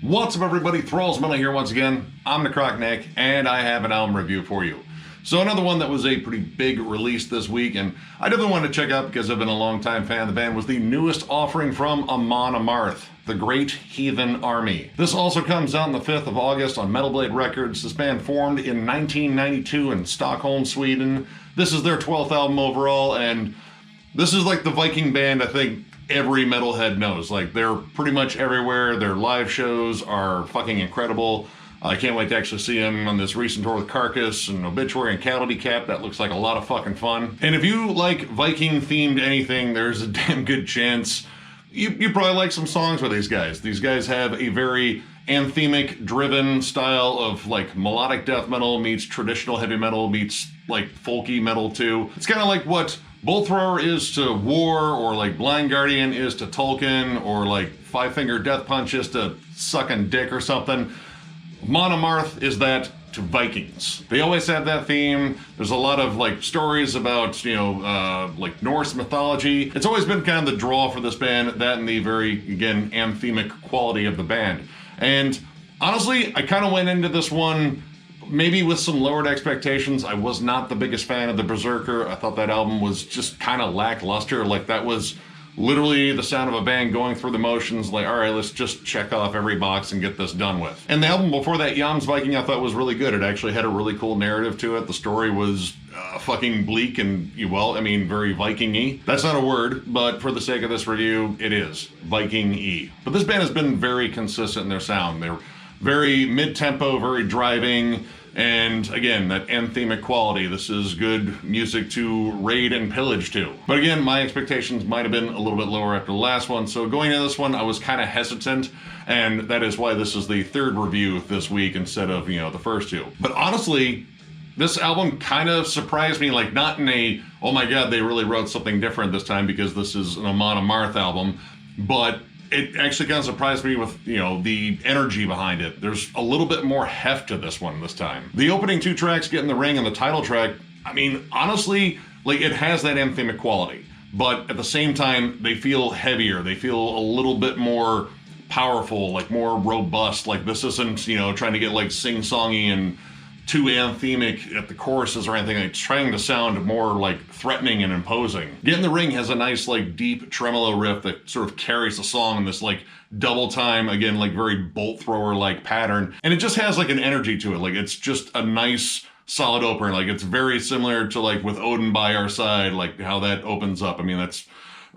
What's up everybody, Thralls here once again. I'm Necrotic Nick, and I have an album review for you. So another one that was a pretty big release this week, and I definitely wanted to check out because I've been a long time fan of the band, was the newest offering from Amon Amarth, the Great Heathen Army. This also comes out on the 5th of August on Metal Blade Records. This band formed in 1992 in Stockholm, Sweden. This is their 12th album overall, and this is like the Viking band I think every metalhead knows. Like, they're pretty much everywhere. Their live shows are fucking incredible. I can't wait to actually see them on this recent tour with Carcass and Obituary and Casualty Cap. That looks like a lot of fucking fun. And if you like Viking themed anything, there's a damn good chance you probably like some songs by these guys. These guys have a very anthemic driven style of like melodic death metal meets traditional heavy metal meets like folky metal too. It's kind of like what Bolt Thrower is to War, or like Blind Guardian is to Tolkien, or like Five Finger Death Punch is to sucking dick or something. Amon Amarth is that to Vikings. They always have that theme. There's a lot of like stories about, like Norse mythology. It's always been kind of the draw for this band, that and the very, again, anthemic quality of the band. And honestly, I kind of went into this one maybe with some lowered expectations. I was not the biggest fan of the Berserker. I thought that album was just kind of lackluster. Like, that was literally the sound of a band going through the motions, like, all right, let's just check off every box and get this done with. And the album before that, Yam's Viking, I thought was really good. It actually had a really cool narrative to it. The story was fucking bleak and, well, I mean, very Viking-y. That's not a word, but for the sake of this review, it is Viking-y. But this band has been very consistent in their sound. They're very mid-tempo, very driving, and again, that anthemic quality. This is good music to raid and pillage to. But again, my expectations might have been a little bit lower after the last one, so going into this one, I was kind of hesitant, and that is why this is the third review this week instead of, the first two. But honestly, this album kind of surprised me, like, not in a, oh my god, they really wrote something different this time because this is an Amon Amarth album, but it actually kind of surprised me with, the energy behind it. There's a little bit more heft to this one this time. The opening two tracks, Get in the Ring and the title track, I mean, honestly, like, it has that anthemic quality, but at the same time, they feel heavier. They feel a little bit more powerful, like more robust. Like, this isn't, trying to get like sing-songy and too anthemic at the choruses or anything. It's trying to sound more like threatening and imposing. Get in the Ring has a nice like deep tremolo riff that sort of carries the song in this like double time, again, like very Bolt Thrower like pattern. And it just has like an energy to it. Like, it's just a nice solid opener. Like, it's very similar to like with Odin by Our Side, like how that opens up. I mean, that's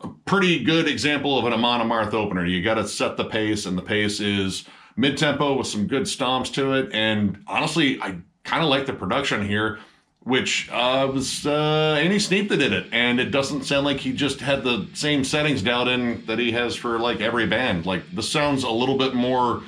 a pretty good example of an Amon Amarth opener. You got to set the pace, and the pace is mid-tempo with some good stomps to it. And honestly, I kind of like the production here, which was Andy Sneap that did it, and it doesn't sound like he just had the same settings dialed in that he has for like every band. Like, this sounds a little bit more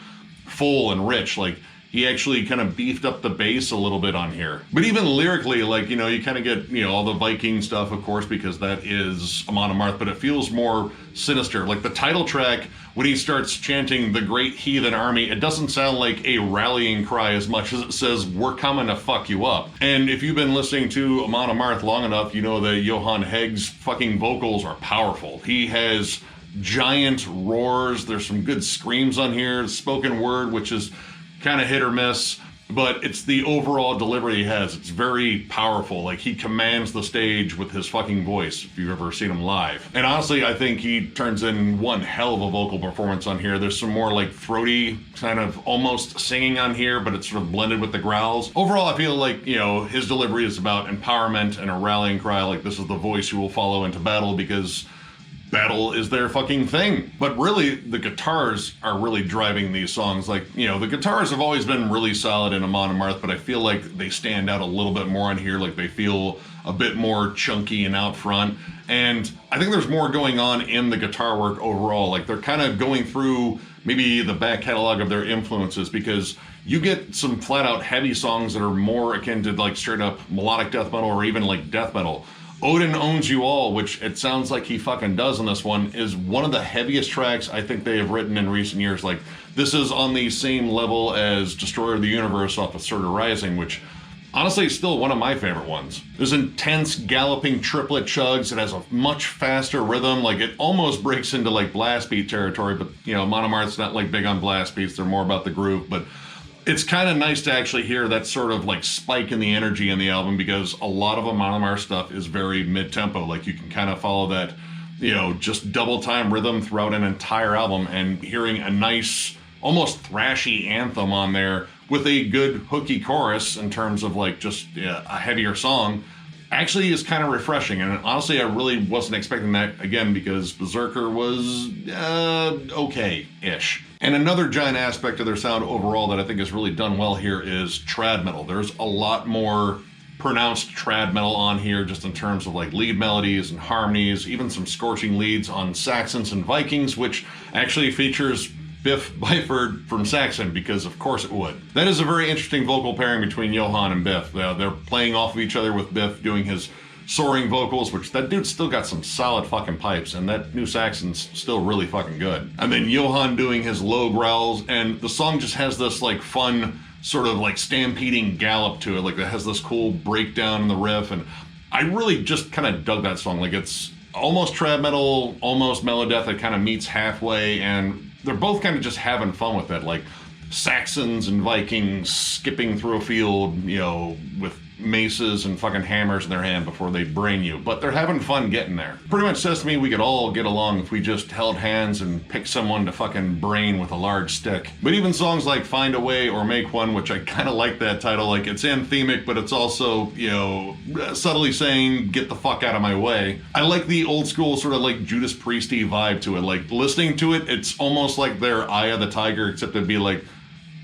full and rich. Like, he actually kind of beefed up the bass a little bit on here. But even lyrically, like, you kind of get, all the Viking stuff, of course, because that is Amon Amarth, but it feels more sinister. Like, the title track, when he starts chanting the Great Heathen Army, it doesn't sound like a rallying cry as much as it says, we're coming to fuck you up. And if you've been listening to Amon Amarth long enough, you know that Johan Hegg's fucking vocals are powerful. He has giant roars. There's some good screams on here. Spoken word, which is kind of hit or miss, but it's the overall delivery he has. It's very powerful. Like, he commands the stage with his fucking voice, if you've ever seen him live. And honestly, I think he turns in one hell of a vocal performance on here. There's some more like throaty kind of almost singing on here, but it's sort of blended with the growls. Overall, I feel like, his delivery is about empowerment and a rallying cry. Like, this is the voice who will follow into battle because battle is their fucking thing. But really, the guitars are really driving these songs. Like, the guitars have always been really solid in Amon Amarth, but I feel like they stand out a little bit more on here. Like, they feel a bit more chunky and out front. And I think there's more going on in the guitar work overall. Like, they're kind of going through maybe the back catalog of their influences, because you get some flat out heavy songs that are more akin to like straight up melodic death metal or even like death metal. Odin Owns You All, which it sounds like he fucking does in this one, is one of the heaviest tracks I think they have written in recent years. Like, this is on the same level as Destroyer of the Universe off of Surtur Rising, which honestly still one of my favorite ones. There's intense galloping triplet chugs. It has a much faster rhythm. Like, it almost breaks into like blast beat territory, but you know, Amon Amarth's not like big on blast beats. They're more about the groove, but it's kind of nice to actually hear that sort of like spike in the energy in the album, because a lot of Amon Amarth stuff is very mid-tempo. Like, you can kind of follow that, you know, just double time rhythm throughout an entire album, and hearing a nice, almost thrashy anthem on there with a good hooky chorus in terms of like just a heavier song actually is kind of refreshing. And honestly, I really wasn't expecting that, again, because Berserker was okay-ish. And another giant aspect of their sound overall that I think is really done well here is trad metal. There's a lot more pronounced trad metal on here, just in terms of like lead melodies and harmonies, even some scorching leads on Saxons and Vikings, which actually features Biff Byford from Saxon, because of course it would. That is a very interesting vocal pairing between Johan and Biff. They're playing off of each other, with Biff doing his soaring vocals, which that dude's still got some solid fucking pipes, and that new Saxon's still really fucking good. And then Johan doing his low growls, and the song just has this like fun sort of like stampeding gallop to it. Like, it has this cool breakdown in the riff, and I really just kind of dug that song. Like, it's almost trad metal, almost melodeath. It kind of meets halfway, and they're both kind of just having fun with it. Like, Saxons and Vikings skipping through a field, you know, with maces and fucking hammers in their hand before they brain you, but they're having fun getting there. Pretty much says to me we could all get along if we just held hands and picked someone to fucking brain with a large stick. But even songs like Find a Way or Make One, which I kind of like that title, like, it's anthemic, but it's also, you know, subtly saying get the fuck out of my way. I like the old school sort of like Judas Priesty vibe to it. Like, listening to it, it's almost like their Eye of the Tiger, except it'd be like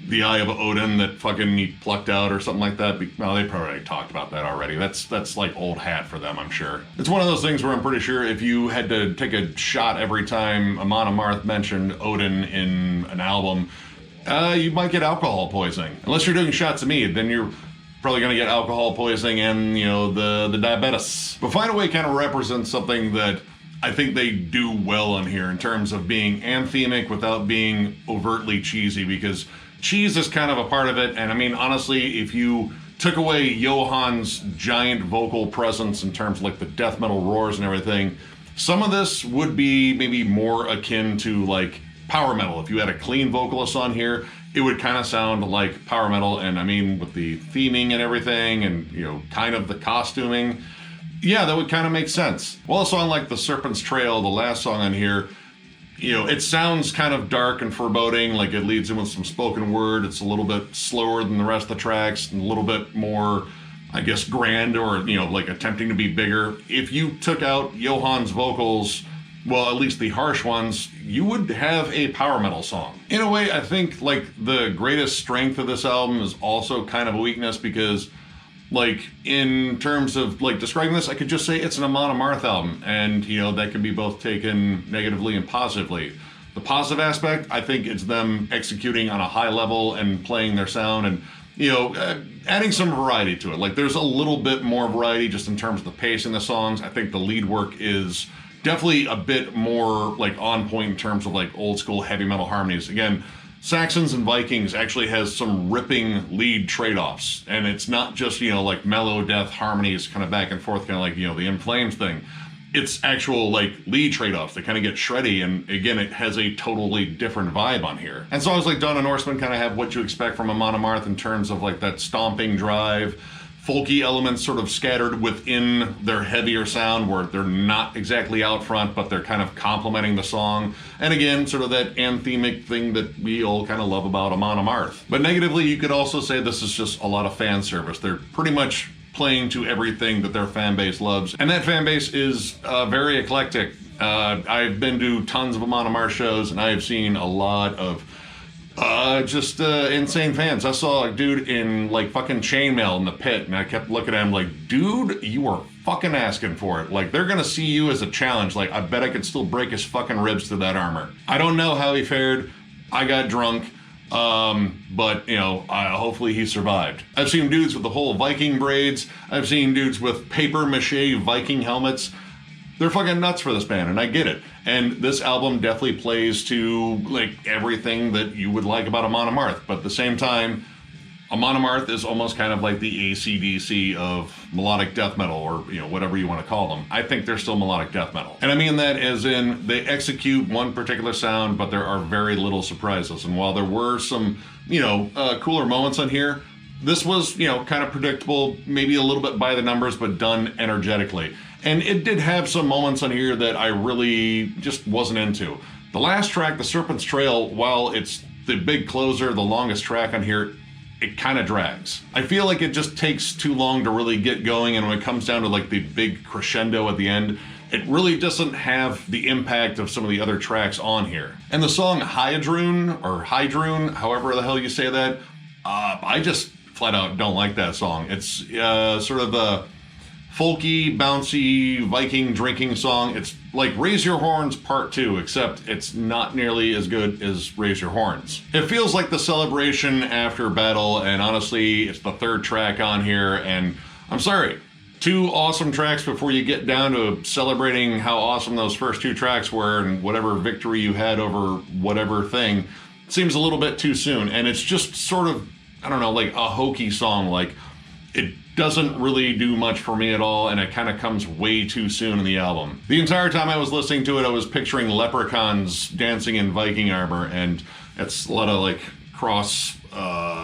the Eye of Odin that fucking he plucked out or something like that. Well, they probably talked about that already. That's like old hat for them, I'm sure. It's one of those things where I'm pretty sure if you had to take a shot every time Amon Amarth mentioned Odin in an album, you might get alcohol poisoning. Unless you're doing shots of mead, then you're probably going to get alcohol poisoning and, you know, the diabetes. But Find a Way kind of represents something that I think they do well on here in terms of being anthemic without being overtly cheesy, because cheese is kind of a part of it. And I mean, honestly, if you took away Johan's giant vocal presence in terms of like the death metal roars and everything, some of this would be maybe more akin to like power metal. If you had a clean vocalist on here, it would kind of sound like power metal. And I mean, with the theming and everything, and, you know, kind of the costuming, yeah, that would kind of make sense. Well, a song like The Serpent's Trail, the last song on here, you know, it sounds kind of dark and foreboding. Like, it leads in with some spoken word. It's a little bit slower than the rest of the tracks, and a little bit more, I guess, grand, or, you know, like attempting to be bigger. If you took out Johan's vocals, well, at least the harsh ones, you would have a power metal song. In a way, I think like the greatest strength of this album is also kind of a weakness, because like, in terms of like describing this, I could just say it's an Amon Amarth album, and, you know, that can be both taken negatively and positively. The positive aspect, I think it's them executing on a high level and playing their sound, and, you know, adding some variety to it. Like, there's a little bit more variety just in terms of the pace in the songs. I think the lead work is definitely a bit more like on point in terms of like old school heavy metal harmonies. Again, Saxons and Vikings actually has some ripping lead trade-offs, and it's not just, you know, like mellow death harmonies kind of back and forth, kind of like, you know, the In Flames thing. It's actual like lead trade-offs that kind of get shreddy, and again, it has a totally different vibe on here. And songs like Dawn of Norseman kind of have what you expect from Amon Amarth in terms of like that stomping drive, folky elements sort of scattered within their heavier sound, where they're not exactly out front, but they're kind of complementing the song. And again, sort of that anthemic thing that we all kind of love about Amon Amarth. But negatively, you could also say this is just a lot of fan service. They're pretty much playing to everything that their fan base loves. And that fan base is very eclectic. I've been to tons of Amon Amarth shows, and I have seen a lot of just insane fans. I saw a dude in like fucking chainmail in the pit, and I kept looking at him like, dude, you are fucking asking for it. Like, they're gonna see you as a challenge. Like, I bet I could still break his fucking ribs through that armor. I don't know how he fared. I got drunk. But, you know, hopefully he survived. I've seen dudes with the whole Viking braids. I've seen dudes with paper mache Viking helmets. They're fucking nuts for this band, and I get it. And this album definitely plays to like everything that you would like about Amon Amarth, but at the same time, Amon Amarth is almost kind of like the AC/DC of melodic death metal, or whatever you want to call them. I think they're still melodic death metal. And I mean that as in they execute one particular sound, but there are very little surprises. And while there were some, cooler moments on here, this was, kind of predictable, maybe a little bit by the numbers, but done energetically. And it did have some moments on here that I really just wasn't into. The last track, The Serpent's Trail, while it's the big closer, the longest track on here, it kind of drags. I feel like it just takes too long to really get going, and when it comes down to like the big crescendo at the end, it really doesn't have the impact of some of the other tracks on here. And the song Hydrune, however the hell you say that, I just flat out don't like that song. It's sort of a folky, bouncy, Viking drinking song. It's like Raise Your Horns Part 2, except it's not nearly as good as Raise Your Horns. It feels like the celebration after battle, and honestly, it's the third track on here, and I'm sorry, 2 awesome tracks before you get down to celebrating how awesome those first 2 tracks were and whatever victory you had over whatever thing seems a little bit too soon. And it's just sort of, I don't know, like a hokey song. Like, it doesn't really do much for me at all, and it kind of comes way too soon in the album. The entire time I was listening to it, I was picturing leprechauns dancing in Viking armor, and it's a lot of like cross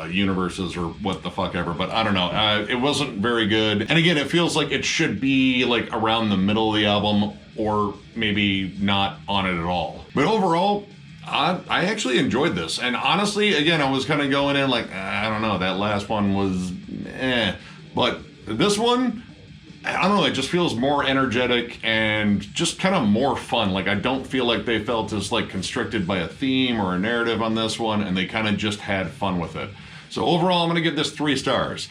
universes or what the fuck ever, but I don't know. It wasn't very good. And again, it feels like it should be like around the middle of the album, or maybe not on it at all. But overall, I actually enjoyed this. And honestly, again, I was kind of going in like, I don't know, that last one was but this one, I don't know, it just feels more energetic and just kind of more fun. Like, I don't feel like they felt as like constricted by a theme or a narrative on this one, and they kind of just had fun with it. So overall, I'm gonna give this 3 stars.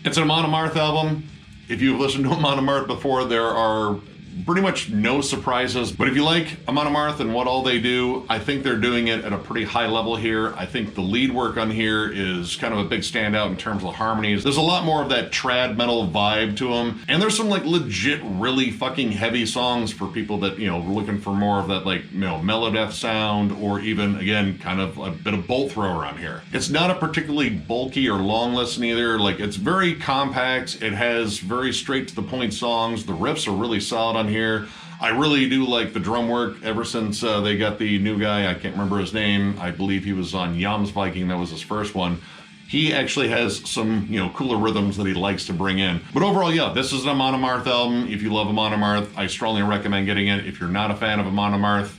It's an Amon Amarth album. If you've listened to Amon Amarth before, there are pretty much no surprises. But if you like Amon Amarth and what all they do, I think they're doing it at a pretty high level here. I think the lead work on here is kind of a big standout in terms of harmonies. There's a lot more of that trad metal vibe to them. And there's some like legit really fucking heavy songs for people that, were looking for more of that like, melodeath sound, or even, again, kind of a bit of bolt thrower on here. It's not a particularly bulky or long listen either. Like, it's very compact. It has very straight to the point songs. The riffs are really solid on here. I really do like the drum work ever since they got the new guy. I can't remember his name. I believe he was on Yam's Viking. That was his first one. He actually has some, cooler rhythms that he likes to bring in. But overall, yeah, this is an Amon Amarth album. If you love Amon Amarth, I strongly recommend getting it. If you're not a fan of Amon Amarth,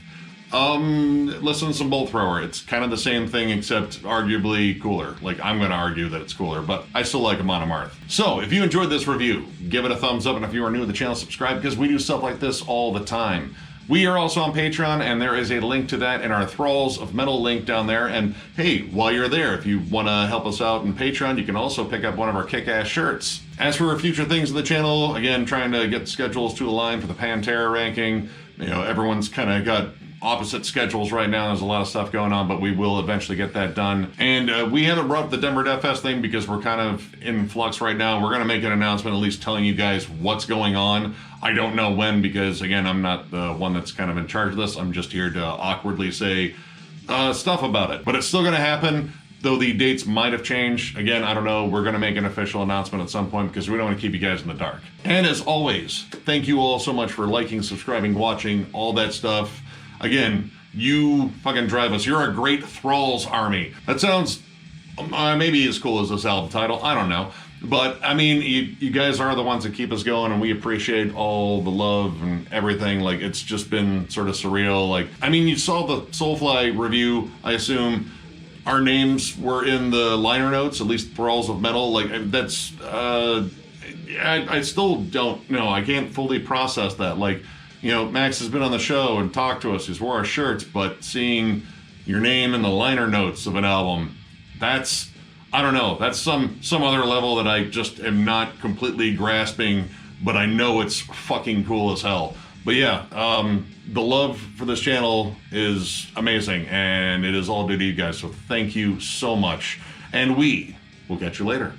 listen to some Bolt Thrower. It's kind of the same thing, except arguably cooler. Like, I'm going to argue that it's cooler, but I still like Amon Amarth. So if you enjoyed this review, give it a thumbs up, and if you are new to the channel, subscribe, because we do stuff like this all the time. We are also on Patreon, and there is a link to that in our Thralls of Metal link down there. And hey, while you're there, if you want to help us out in Patreon, you can also pick up one of our kick-ass shirts. As for future things in the channel, again, trying to get schedules to align for the Pantera ranking. Everyone's kind of got opposite schedules right now. There's a lot of stuff going on, but we will eventually get that done. And we haven't brought up the Denver Death Fest thing because we're kind of in flux right now. We're going to make an announcement, at least telling you guys what's going on. I don't know when, because again, I'm not the one that's kind of in charge of this. I'm just here to awkwardly say stuff about it. But it's still going to happen, though the dates might have changed. Again, I don't know. We're going to make an official announcement at some point, because we don't want to keep you guys in the dark. And as always, thank you all so much for liking, subscribing, watching, all that stuff. Again, you fucking drive us. You're a Great Thralls Army. That sounds maybe as cool as this album title. I don't know. But, I mean, you guys are the ones that keep us going, and we appreciate all the love and everything. Like, it's just been sort of surreal. Like, I mean, you saw the Soulfly review, I assume. Our names were in the liner notes, at least Thralls of Metal. Like, that's, I still don't know. I can't fully process that. Like, Max has been on the show and talked to us. He's wore our shirts, but seeing your name in the liner notes of an album, that's, I don't know, that's some other level that I just am not completely grasping, but I know it's fucking cool as hell. But yeah, the love for this channel is amazing, and it is all due to you guys, so thank you so much. And we will catch you later.